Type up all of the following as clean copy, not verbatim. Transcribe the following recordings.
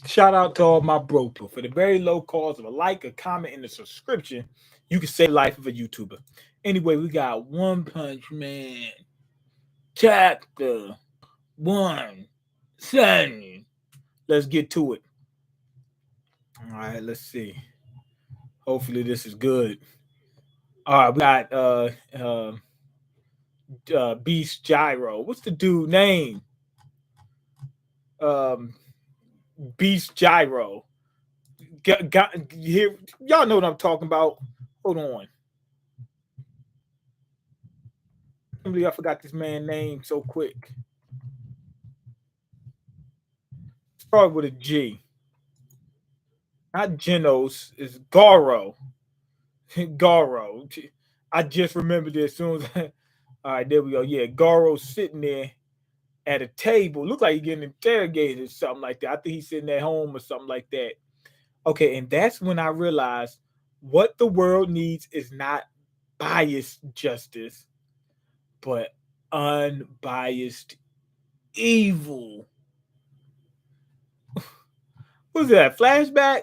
Shout out to all my bro people. For the very low cost of a like, a comment, and a subscription, you can save the life of a YouTuber. Anyway, we got One Punch Man Chapter 1 7. Let's get to it. All right, let's see. Hopefully this is good. All right, we got Beast Gyro. What's the dude name? Um, Beast Gyro. Got here. Y'all know what I'm talking about. Hold on. I forgot this man's name so quick. Start with a G. Not Genos. It's Garo. Garo. I just remembered it as soon as. All right, there we go. Yeah, Garo sitting there at a table. Look like he's getting interrogated or something like that. I think he's sitting at home or something like that. Okay, and that's when I realized what the world needs is not biased justice, but unbiased evil. What's that? Flashback?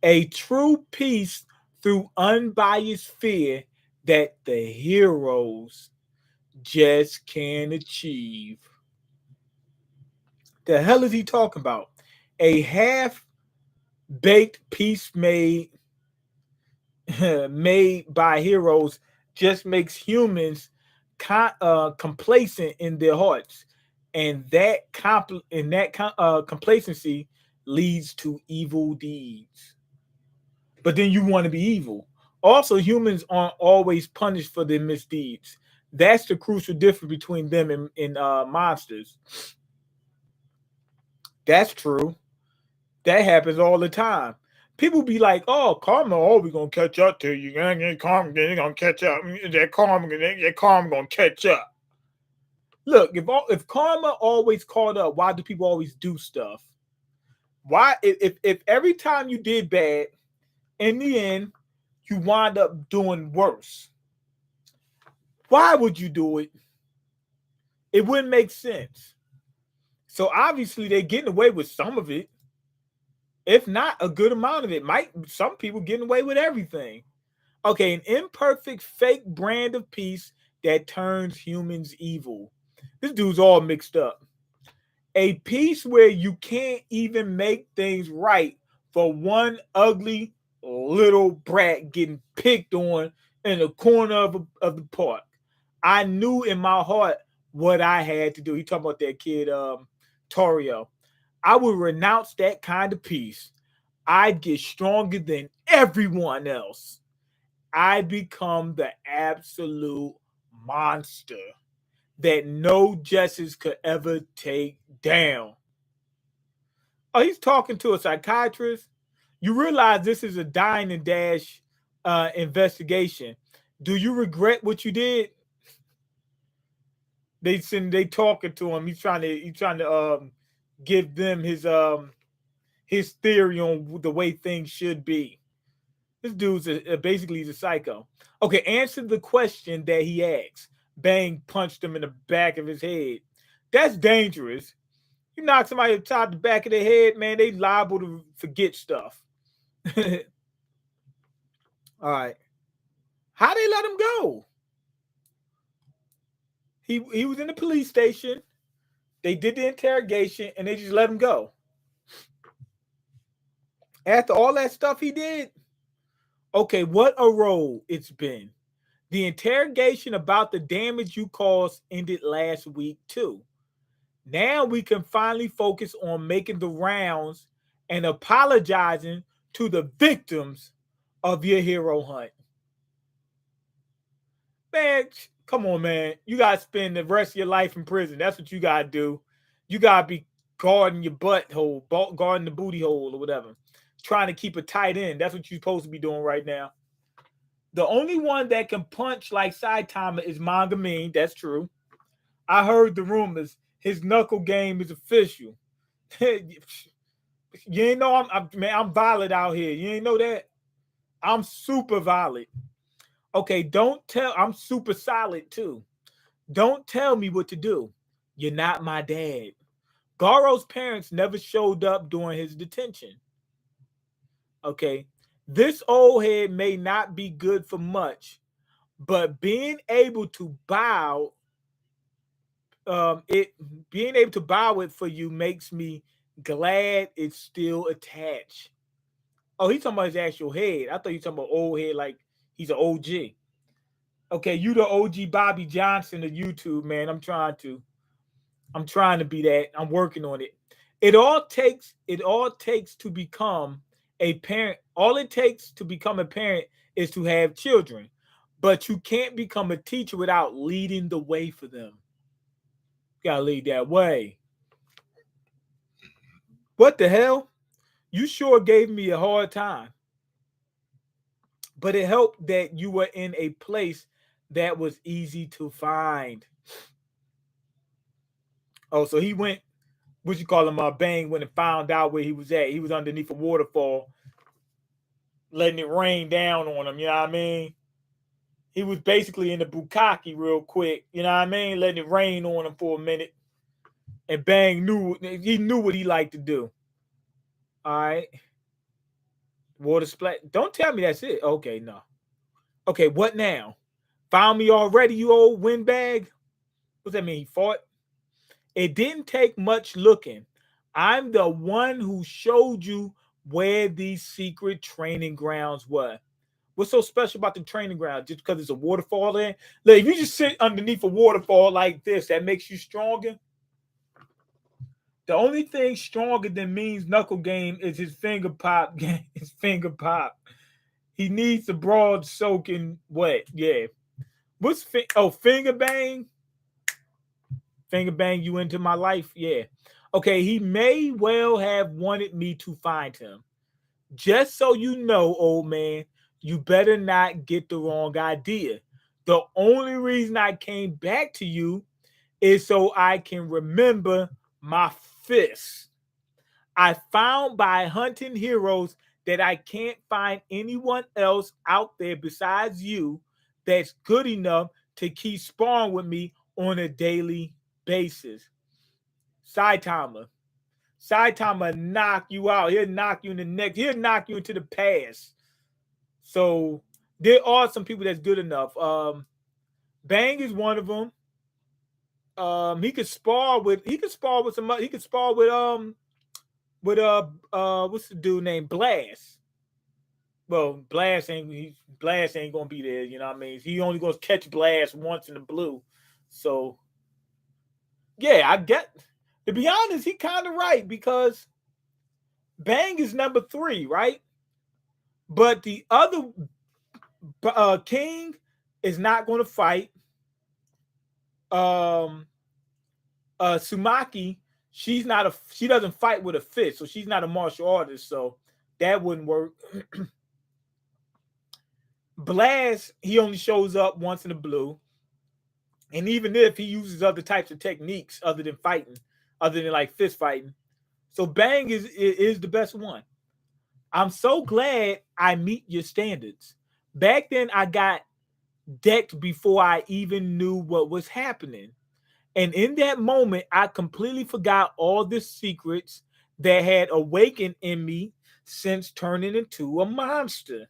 A true peace through unbiased fear that the heroes just can't achieve. The hell is he talking about? A half baked peace made by heroes just makes humans complacent in their hearts, and complacency leads to evil deeds. But then you want to be evil. Also, humans aren't always punished for their misdeeds. That's the crucial difference between them and monsters. That's true. That happens all the time. People be like, "Oh, karma always gonna catch up to you. Karma gonna catch up. That karma gonna catch up." Look, if karma always caught up, why do people always do stuff? Why, if every time you did bad, in the end, you wind up doing worse? Why would you do it? It wouldn't make sense. So obviously they're getting away with some of it, if not a good amount of it. Might some people getting away with everything? Okay, an imperfect fake brand of peace that turns humans evil. This dude's all mixed up. A peace where you can't even make things right for one ugly little brat getting picked on in the corner of the park. I knew in my heart what I had to do. He talking about that kid, Torio. I would renounce that kind of peace. I'd get stronger than everyone else. I become the absolute monster that no justice could ever take down. Oh, he's talking to a psychiatrist. You realize this is a dine and dash investigation. Do you regret what you did? They talking to him. He's trying to give them his theory on the way things should be. This dude's basically he's a psycho. Okay, answer the question that he asked. Bang punched him in the back of his head. That's dangerous. You knock somebody upside the back of their head, man, they liable to forget stuff. All right. How they let him go? He was in the police station. They did the interrogation and they just let him go. After all that stuff he did, okay, what a role it's been. The interrogation about the damage you caused ended last week, too. Now we can finally focus on making the rounds and apologizing to the victims of your hero hunt. Man, come on, man. You got to spend the rest of your life in prison. That's what you got to do. You got to be guarding your butthole, guarding the booty hole or whatever. Trying to keep a tight end. That's what you're supposed to be doing right now. The only one that can punch like Saitama is MangaMean. That's true. I heard the rumors. His knuckle game is official. You ain't know I'm violent out here. You ain't know that? I'm super violent. Okay, don't tell. I'm super solid too. Don't tell me what to do. You're not my dad. Garo's parents never showed up during his detention. Okay. This old head may not be good for much, but it being able to bow it for you makes me glad it's still attached. Oh, he's talking about his actual head. I thought you were talking about old head like he's an OG. Okay, you the OG Bobby Johnson of YouTube, man. I'm trying to be that. I'm working on it. It all takes to become a parent. All it takes to become a parent is to have children. But you can't become a teacher without leading the way for them. You gotta lead that way. What the hell? You sure gave me a hard time. But it helped that you were in a place that was easy to find. Oh, so he went, what you call him, Bang went and found out where he was at. He was underneath a waterfall, letting it rain down on him, you know what I mean? He was basically in the bukkake real quick, you know what I mean? Letting it rain on him for a minute. And Bang knew what he liked to do. All right. Water splat. Don't tell me that's it. Okay, no. Okay, what now? Found me already, you old windbag? What's that mean? He fought? It didn't take much looking. I'm the one who showed you where these secret training grounds were. What's so special about the training ground? Just because it's a waterfall there? Look, if you just sit underneath a waterfall like this, that makes you stronger. The only thing stronger than Mean's knuckle game is his finger pop game. His finger pop. He needs the broad soaking wet. Yeah. Finger bang? Finger bang you into my life? Yeah. Okay, he may well have wanted me to find him. Just so you know, old man, you better not get the wrong idea. The only reason I came back to you is so I can remember my fists. I found by hunting heroes that I can't find anyone else out there besides you that's good enough to keep sparring with me on a daily basis. Saitama. Saitama knock you out. He'll knock you in the neck. He'll knock you into the past. So there are some people that's good enough. Bang is one of them. He could spar with some he could spar with what's the dude named Blast. Well, Blast ain't gonna be there, you know what I mean? He only gonna catch Blast once in the blue. So yeah, I get, to be honest, he kind of right because Bang is number 3, right? But the other King is not going to fight. Sumaki, she doesn't fight with a fist, so she's not a martial artist, so that wouldn't work. Blast, he only shows up once in the blue. And even if he uses other types of techniques other than fighting, other than like fist fighting. So Bang is the best one. I'm so glad I meet your standards. Back then, I got decked before I even knew what was happening. And in that moment, I completely forgot all the secrets that had awakened in me since turning into a monster.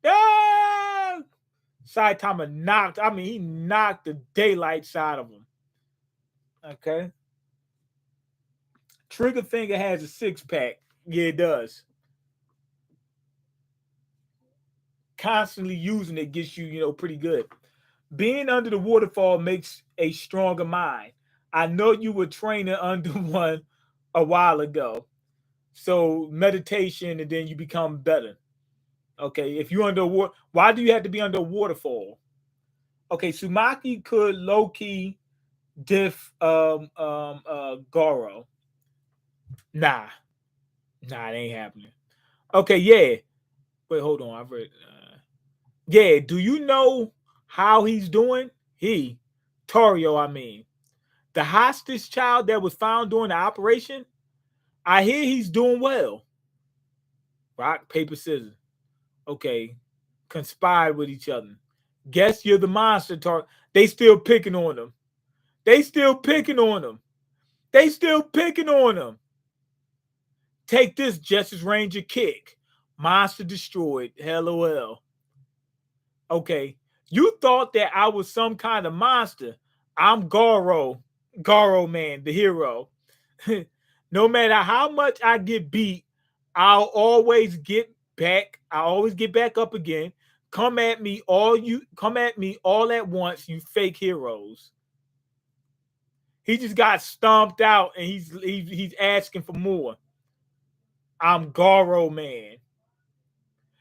Ah! Saitama he knocked the daylights out of him. Okay. Trigger Finger has a 6-pack. Yeah, it does. Constantly using it gets you, pretty good. Being under the waterfall makes a stronger mind. I know you were training under one a while ago. So meditation and then you become better. Okay, if you're under water, why do you have to be under a waterfall? Okay, Sumaki could low key diff Goro. Nah, it ain't happening. Okay, yeah. Wait, hold on. I've read. Yeah, do you know how he's doing? Torio, I mean, the hostage child that was found during the operation. I hear he's doing well. Rock, paper, scissors. Okay, conspired with each other. Guess you're the monster. They still picking on him. They still picking on him. They still picking on him. Take this, Justice Ranger kick. Monster destroyed. LOL. Okay. You thought that I was some kind of monster. I'm Goro. Goro Man, the hero. No matter how much I get beat, I'll always get back. I always get back up again. Come at me all at once, you fake heroes. He just got stomped out and he's asking for more. I'm Goro Man.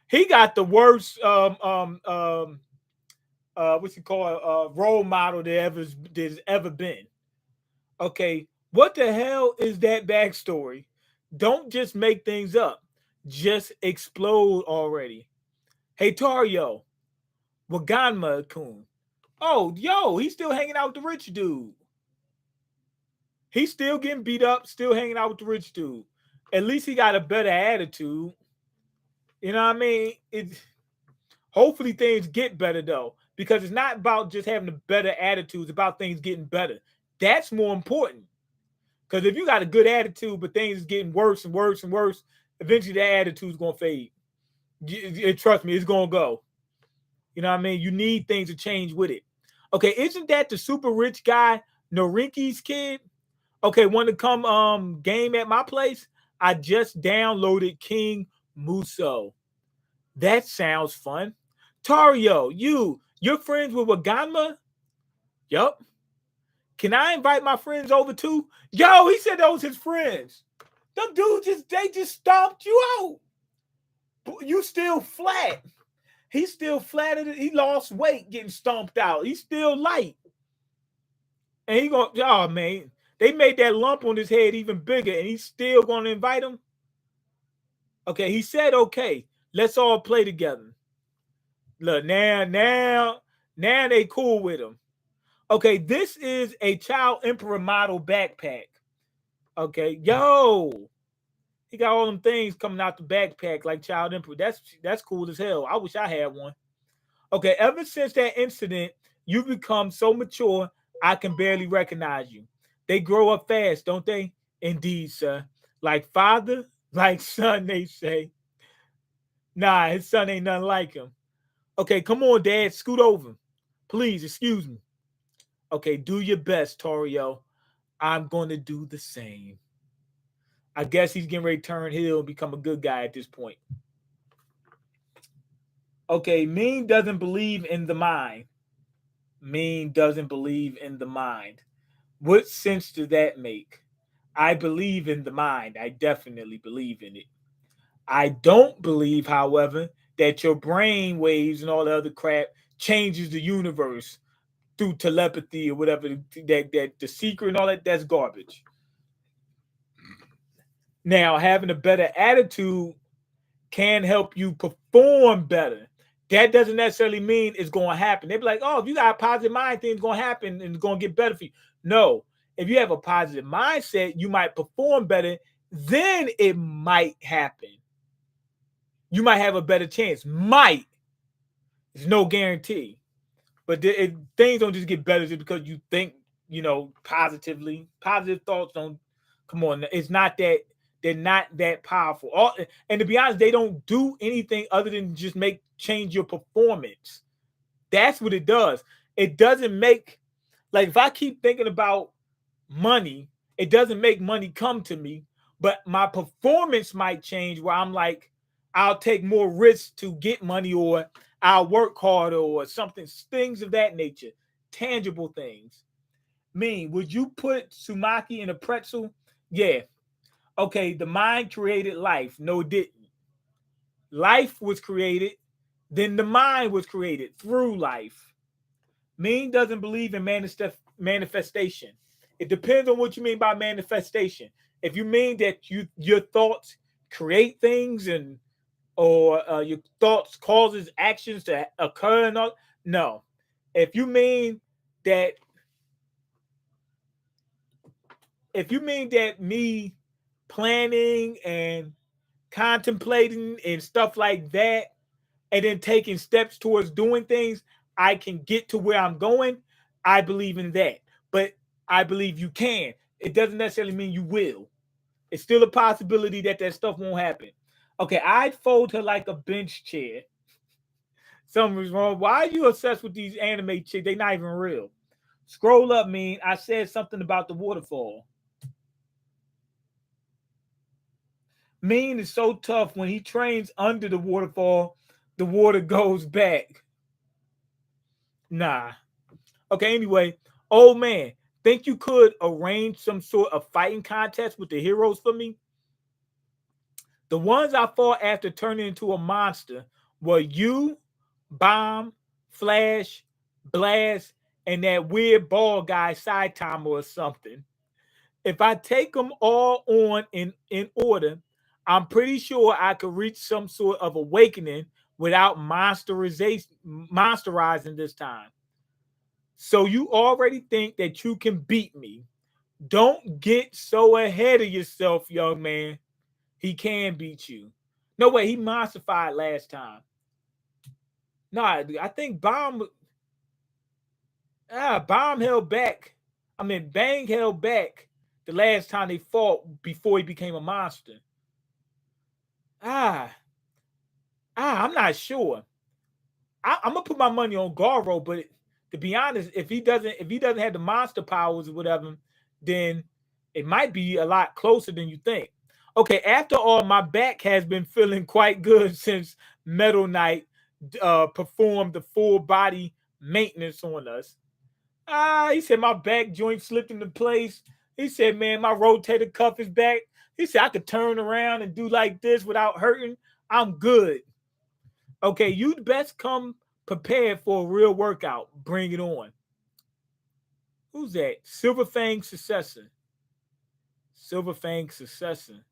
He got the worst what's it called role model there's ever been. Okay, what the hell is that backstory? Don't just make things up. Just explode already. Hey Tario, Waganma Kun. Oh, yo, he's still hanging out with the rich dude. He's still getting beat up, still hanging out with the rich dude. At least he got a better attitude. You know what I mean? Hopefully things get better though, because it's not about just having a better attitude, it's about things getting better. That's more important. Because if you got a good attitude, but things is getting worse and worse and worse, eventually that attitude's gonna fade. Trust me, it's gonna go. You know what I mean? You need things to change with it. Okay, isn't that the super rich guy, Norinki's kid? Okay, want to come game at my place? I just downloaded King Muso. That sounds fun. Tario, you're friends with Waganma? Yup. Can I invite my friends over too? Yo, he said those his friends. Them dudes they just stomped you out. You still flat. He's still flattered. He lost weight getting stomped out. He's still light. And he going, oh man, they made that lump on his head even bigger, and he's still gonna invite him. Okay, he said, okay, let's all play together. Look, now they cool with him. Okay, this is a Child Emperor model backpack. Okay, yo, he got all them things coming out the backpack like Child Emperor. That's cool as hell. I wish I had one. Okay, ever since that incident, you've become so mature, I can barely recognize you. They grow up fast, don't they? Indeed, sir. Like father, like son, they say. Nah, his son ain't nothing like him. Okay, come on, Dad, scoot over. Please, excuse me. Okay, do your best, Tario. I'm going to do the same. I guess he's getting ready to turn heel and become a good guy at this point. Okay, Mean doesn't believe in the mind. Mean doesn't believe in the mind. What sense does that make? I believe in the mind. I definitely believe in it. I don't believe, however, that your brain waves and all the other crap changes the universe through telepathy or whatever. That the secret and all that's garbage. Now, having a better attitude can help you perform better. That doesn't necessarily mean it's going to happen. They be like, oh, if you got a positive mind, things going to happen and it's going to get better for you. No, if you have a positive mindset, you might perform better. Then it might happen. You might have a better chance. Might. There's no guarantee. But things don't just get better just because you think, positively. Positive thoughts don't, come on. It's not that, they're not that powerful. And to be honest, they don't do anything other than just change your performance. That's what it does. It doesn't make, like if I keep thinking about money, it doesn't make money come to me, but my performance might change where I'm like, I'll take more risks to get money, or I'll work harder or something, things of that nature, tangible things. Would you put Sumaki in a pretzel? Yeah. Okay, the mind created life. No, it didn't. Life was created, then the mind was created through life. Mean doesn't believe in manifestation. It depends on what you mean by manifestation. If you mean that your thoughts create things or your thoughts causes actions to occur and all, no. If you mean that me planning and contemplating and stuff like that, and then taking steps towards doing things, I can get to where I'm going. I believe in that. But I believe you can. it doesn't necessarily mean you will. It's still a possibility that that stuff won't happen. Okay, I'd fold her like a bench chair. Something's wrong. Why are you obsessed with these anime chicks? They not even real. Scroll up, mean. I said something about the waterfall. Mean is so tough when he trains under the waterfall, the water goes back. Nah. Okay, anyway, old man, think you could arrange some sort of fighting contest with the heroes for me? The ones I fought after turning into a monster were you, Bomb, Flash, Blast, and that weird ball guy, Saitama or something. If I take them all on in order, I'm pretty sure I could reach some sort of awakening without monsterizing this time. So you already think that you can beat me. Don't get so ahead of yourself, young man. He can beat you. No way, he monstified last time. Nah, I think Bomb held back. I mean, Bang held back the last time they fought before he became a monster. Ah, I'm not sure. I'm gonna put my money on Garo, but to be honest, if he doesn't have the monster powers or whatever, then it might be a lot closer than you think. Okay, after all, my back has been feeling quite good since Metal Knight performed the full body maintenance on us. He said my back joint slipped into place. He said, man, my rotator cuff is back. He said I could turn around and do like this without hurting. I'm good. Okay, you'd best come prepared for a real workout. Bring it on. Who's that? Silverfang's successor. Silverfang's successor.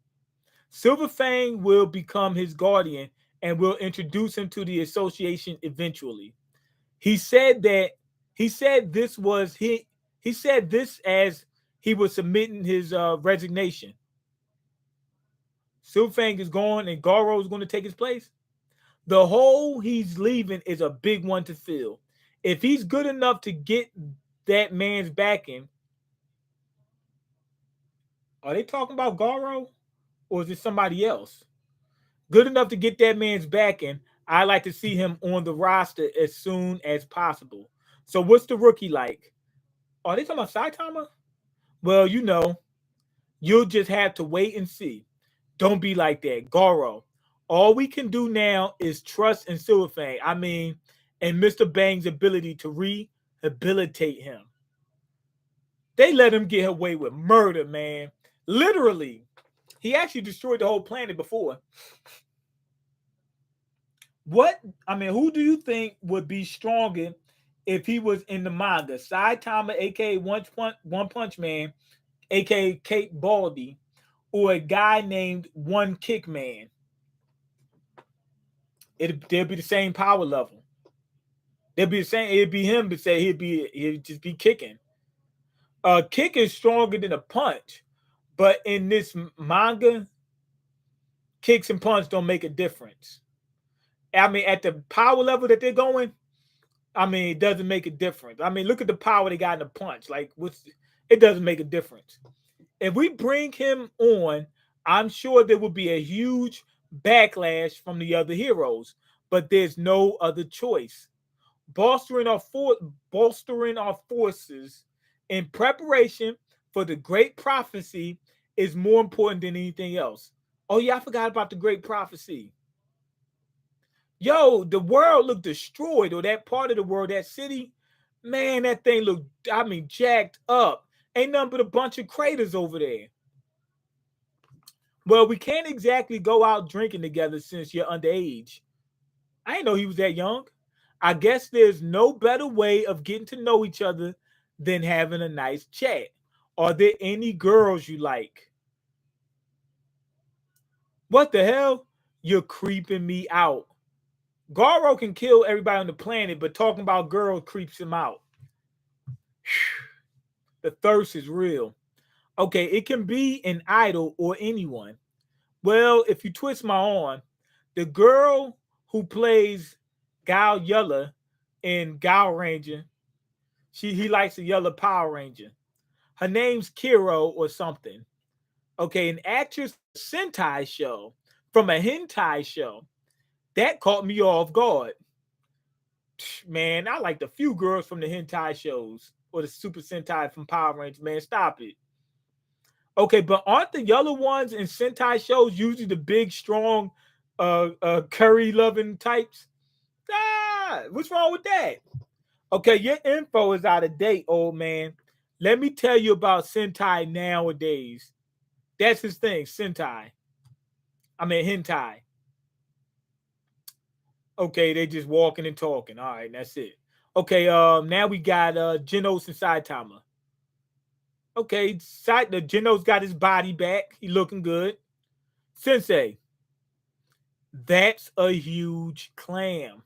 Silverfang will become his guardian and will introduce him to the association eventually. He said that he said this was he said this as he was submitting his resignation. Silverfang is gone and Garo is going to take his place. The hole he's leaving is a big one to fill. If he's good enough to get that man's backing, are they talking about Garo or is it somebody else? Good enough to get that man's backing, I like to see him on the roster as soon as possible. So what's the rookie like? Are they talking about Saitama? Well, you'll just have to wait and see. Don't be like that. Goro, all we can do now is trust in Silverfang. I mean, and Mr. Bang's ability to rehabilitate him. They let him get away with murder, man. Literally. He actually destroyed the whole planet before. Who do you think would be stronger if he was in the manga? Saitama, aka One Punch Man, aka Kate Baldy, or a guy named One Kick Man? They'll be the same power level. They'll be the same. It'd be him to say he'd just be kicking. Kick is stronger than a punch, but in this manga, kicks and punch don't make a difference. I mean, at the power level that they're going, I mean, it doesn't make a difference. I mean, look at the power they got in the punch. Like, it doesn't make a difference. If we bring him on, I'm sure there will be a huge backlash from the other heroes, but there's no other choice. Bolstering our forces in preparation for the great prophecy is more important than anything else. Oh yeah, I forgot about the great prophecy. Yo, the world looked destroyed, or that part of the world, that city, man, that thing looked, I mean, jacked up. Ain't nothing but a bunch of craters over there. Well, we can't exactly go out drinking together since you're underage. I didn't know he was that young. I guess there's no better way of getting to know each other than having a nice chat. Are there any girls you like? What the hell? You're creeping me out. Garo can kill everybody on the planet, but talking about girls creeps him out. The thirst is real. Okay, it can be an idol or anyone. Well, if you twist my arm, the girl who plays Gal Yeller in Gal Ranger, he likes the Yellow Power Ranger. Her name's Kiro or something. Okay, an actress Sentai show from a hentai show. That caught me off guard. Man, I liked a few girls from the hentai shows or the Super Sentai from Power Rangers. Man, stop it. Okay, but aren't the yellow ones in Sentai shows usually the big, strong, curry loving types? Ah, what's wrong with that? Okay, your info is out of date, old man. Let me tell you about Sentai nowadays. That's his thing, Sentai. I mean hentai. Okay, they just walking and talking. All right, that's it. Okay, now we got Genos and Saitama. Okay, the Genos got his body back. He looking good. Sensei, that's a huge clam.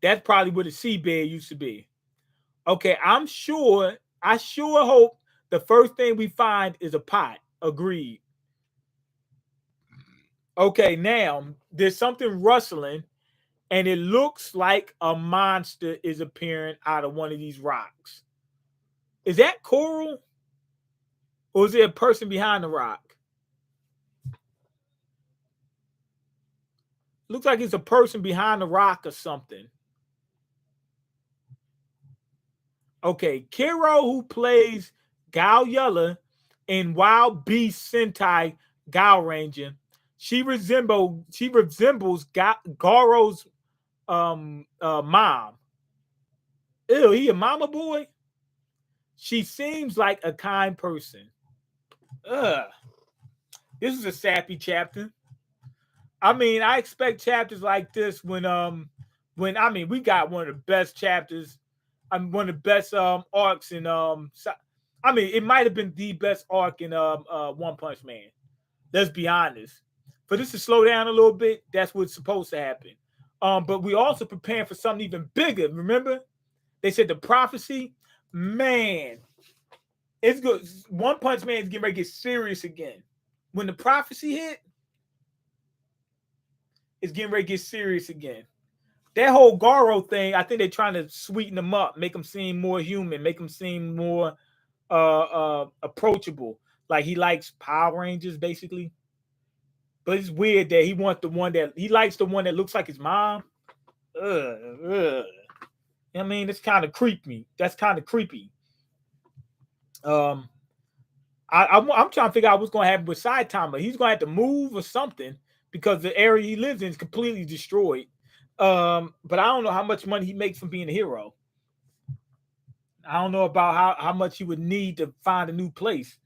That's probably where the seabed used to be. Okay, I sure hope the first thing we find is a pot. Agreed. Okay, now there's something rustling, and it looks like a monster is appearing out of one of these rocks. Is that coral? Or is there a person behind the rock? Looks like it's a person behind the rock or something. Okay, Kiro, who plays Gao Yella in Wild Beast Sentai Gao Ranger, she resembles Goro's mom. Ew, he a mama boy? She seems like a kind person. Ugh. This is a sappy chapter. I mean, I expect chapters like this when I mean we got one of the best chapters. One of the best arcs in I mean it might have been the best arc in One Punch Man. Let's be honest. For this to slow down a little bit, that's what's supposed to happen. But we also preparing for something even bigger. Remember? They said the prophecy, man, it's good. One Punch Man is getting ready to get serious again. When the prophecy hit, it's getting ready to get serious again. That whole Garo thing, I think they're trying to sweeten him up, make him seem more human, make him seem more approachable. Like he likes Power Rangers, basically. But it's weird that he wants the one that he likes the one that looks like his mom. Ugh. I mean, it's kind of creepy. That's kind of creepy. I'm trying to figure out what's going to happen with Saitama. He's going to have to move or something because the area he lives in is completely destroyed. But I don't know how much money he makes from being a hero. I don't know about how much he would need to find a new place.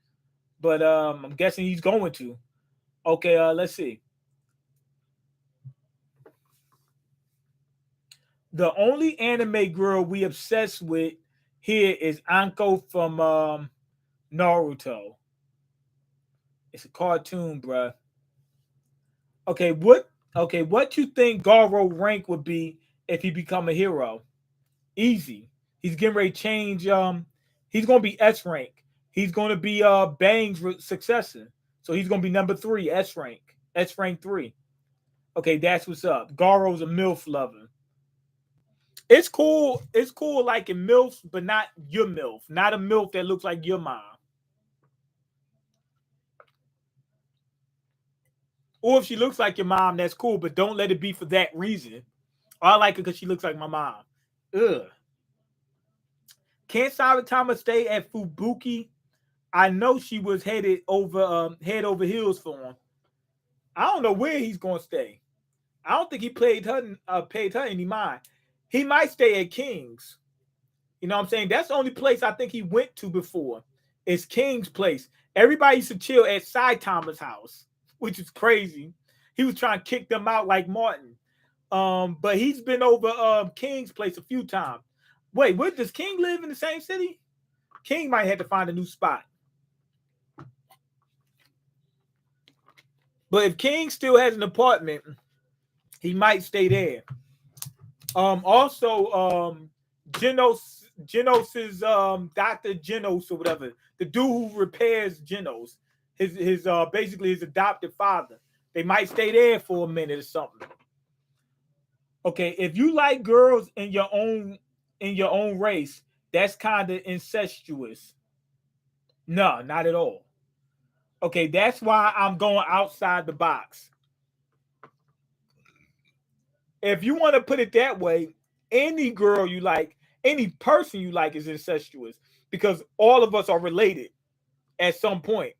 But I'm guessing he's going to. Okay, let's see. The only anime girl we obsessed with here is Anko from Naruto. It's a cartoon, bruh. Okay, what you think Garo rank would be if he become a hero? Easy. He's getting ready to change. He's gonna be S rank. He's gonna be Bang's successor. So he's gonna be number 3, S rank. S rank 3. Okay, that's what's up. Garo's a MILF lover. It's cool. It's cool like in MILF, but not your MILF. Not a MILF that looks like your mom. Or if she looks like your mom, that's cool, but don't let it be for that reason. I like her because she looks like my mom. Ugh. Can't Saitama stay at Fubuki? I know she was head over heels for him. I don't know where he's gonna stay. I don't think he paid her any mind. He might stay at King's. You know what I'm saying? That's the only place I think he went to before. Is King's place. Everybody used to chill at Saitama's house, which is crazy. He was trying to kick them out like Martin. But he's been over King's place a few times. Wait, where does King live in the same city? King might have to find a new spot. But if King still has an apartment, he might stay there. Also, Genos's Dr. Genos or whatever, the dude who repairs Genos, his basically his adopted father. They might stay there for a minute or something. Okay, if you like girls in your own race, that's kind of incestuous. No, not at all. Okay, that's why I'm going outside the box. If you want to put it that way, any girl you like, any person you like is incestuous because all of us are related at some point.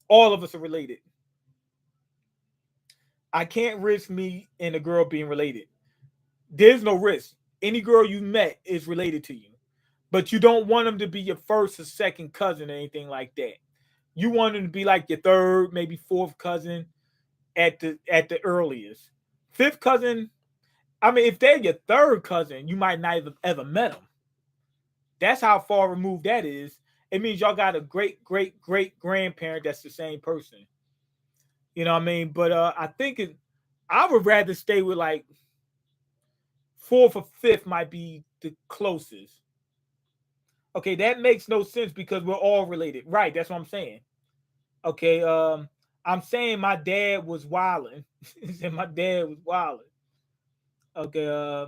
All of us are related. I can't risk me and a girl being related. There's no risk. Any girl you met is related to you, but you don't want them to be your first or second cousin or anything like that. You want them to be like your third, maybe fourth cousin at the earliest. Fifth cousin, I mean, if they're your third cousin, you might not have ever met them. That's how far removed that is. It means y'all got a great, great, great grandparent that's the same person. You know what I mean? But I think I would rather stay with like fourth or fifth might be the closest. Okay, that makes no sense because we're all related. Right, that's what I'm saying. Okay, I'm saying my dad was wilding. My dad was wilding. Okay,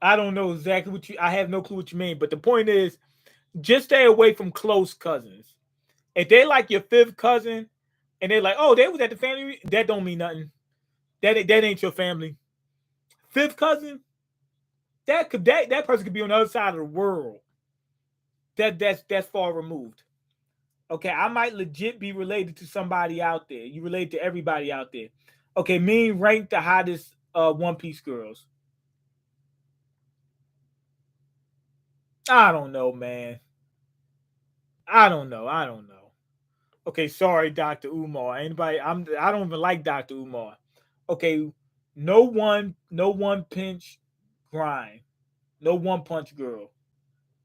I don't know exactly what I have no clue what you mean, but the point is just stay away from close cousins. If they like your fifth cousin and they're like, oh, they was at the family, that don't mean nothing. That ain't your family. Fifth cousin, that person could be on the other side of the world. That's far removed. Okay, I might legit be related to somebody out there. You relate to everybody out there. Okay, Mean ranked the hottest One Piece girls. I don't know, man. I don't know. I don't know. Okay, sorry, Dr. Umar. Anybody? I don't even like Dr. Umar. Okay, no one pinch grind. No one punch girl.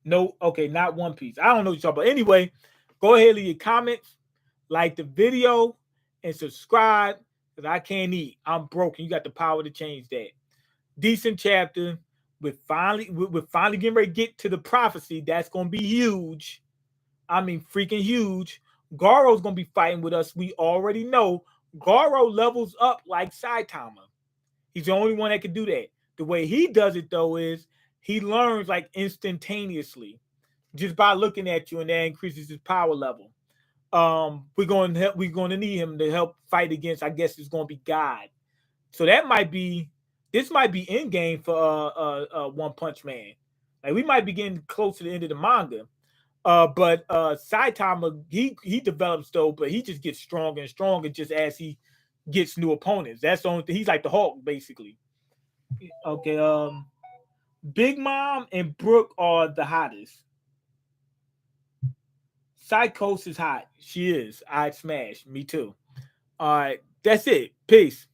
No, okay, not One Piece. I don't know what you're talking about. Anyway, go ahead and leave your comments, like the video, and subscribe. Because I can't eat. I'm broken. You got the power to change that. Decent chapter. We're finally getting ready to get to the prophecy. That's gonna be huge. I mean, freaking huge. Garo's gonna be fighting with us. We already know Garo levels up like Saitama. He's the only one that can do that. The way he does it though is he learns like instantaneously just by looking at you, and that increases his power level. We're going to need him to help fight against. I guess it's going to be God. So that might be this might be in game for One Punch Man. Like we might be getting close to the end of the manga. But Saitama he develops though, but he just gets stronger and stronger just as he gets new opponents. That's the only thing. He's like the Hulk basically. Okay. Big Mom and Brooke are the hottest. Psychos is hot. She is. I'd smash. Me too. All right. That's it. Peace.